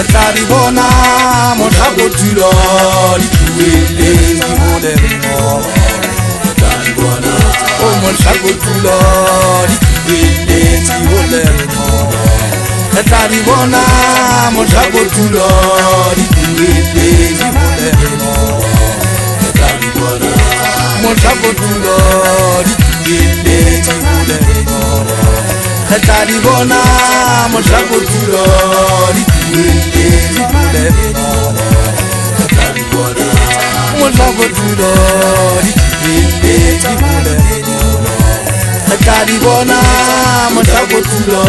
re tla di bona mohlakotulo ditueleng di molemo o mohlakotulo ditueleng di molemo re tla di bona mohlakotulo ditueleng di molemo mohlakotulo ditueleng di molemo re tla di bona mohlakotulo ditueleng di molemo mohlakotulo ditueleng di molemo re tla di bona mohlakotulo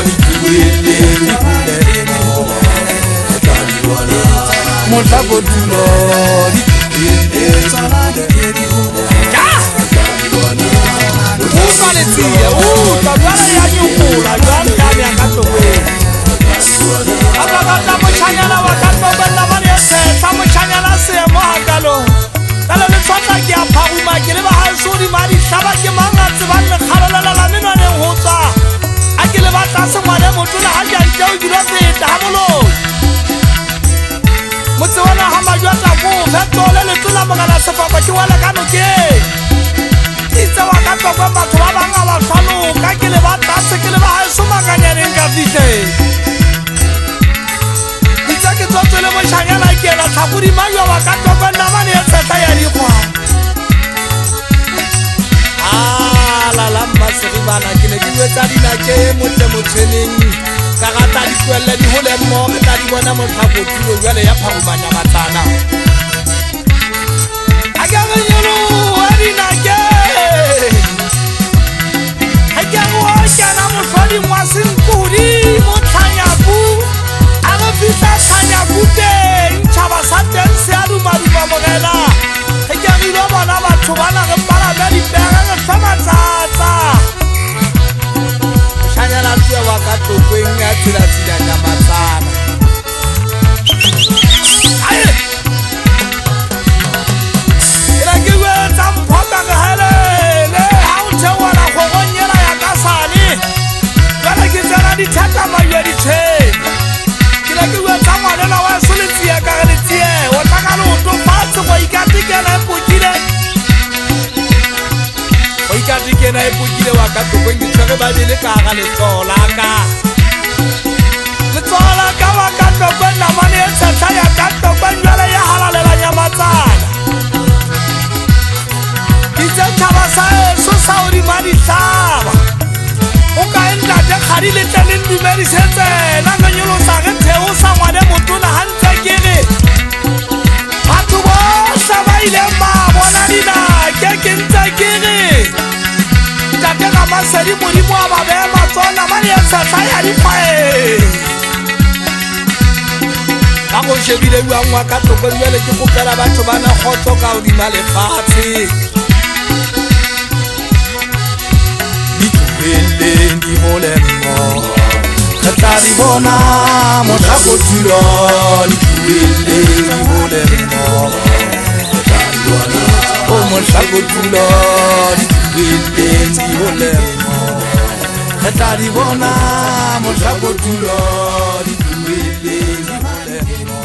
ditueleng di molemo mohlakotulo motse wana ha majwata ko fetole le tula mogala sefapa ke wala ka noke itse wa ka tokwa batho ba banga ba hlaloka ke le ba tlase ke le ba hae somakanyaneng ka fihle itse ke tsotsele moshanyana ke la tlhakodi majwa wa ka tokwa namane ya tsheta ya dikgwa la lamba seribana ke ne di wetsa dinake motle motšheneng ka gata di kwelle di hole mmogo ke tla di bona motlhakotulo jwale ya phagomanya matlana a ke re nyolo wa dinake a ke re o kena mohlodi mwa senkudi motlhanyaku a re fihla tlhanyaku teng tšhaba sa teng se a dumaduma mogela a ke re ilo bona batho ba na re palame dipega re fe matsatsa shanyana tue wa ka tokweng ya tsela ya matsana aye ila ke wetsa mphoka ke helele ha o thewa la go gonyela ya ka sane kana ke tsena di thata majwa di tshe kila ke wetsa ngwanela wa soletsia ka le tsie o taka lo to fatse go ikatikela epokile o ikatikela epokile wa ka tokweng di tsere ba dile ka ga le tsola ka wa ka tokwa namane e tsheta ya ka tokwa njwale ya halalela nyamatsana itse tšhaba sa eso sa o dima ditlhaba o ka entate kgadi le tleneng dumedisetsena nganyolosa ge theo sa ngwane motona gantse ke re batho bohle ba ileng ba bona dinake ke ntse ke re ntate ga masedi modimo a ba bee matsona mane e tsheta ya dikgwae ka go shebile buang wa ka toko jwale ke kopela batho ba na kgotso ka hodima lefatshe ditueleng di molemo re tla di bona mohlakotulo ditueleng di molemo o mohlakotulo ditueleng di molemo re tla di bona mohlakotulo ditueleng di molemo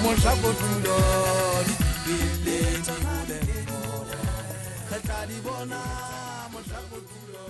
mohlakotulo ditueleng di molemo re tla di bona mohlakotulo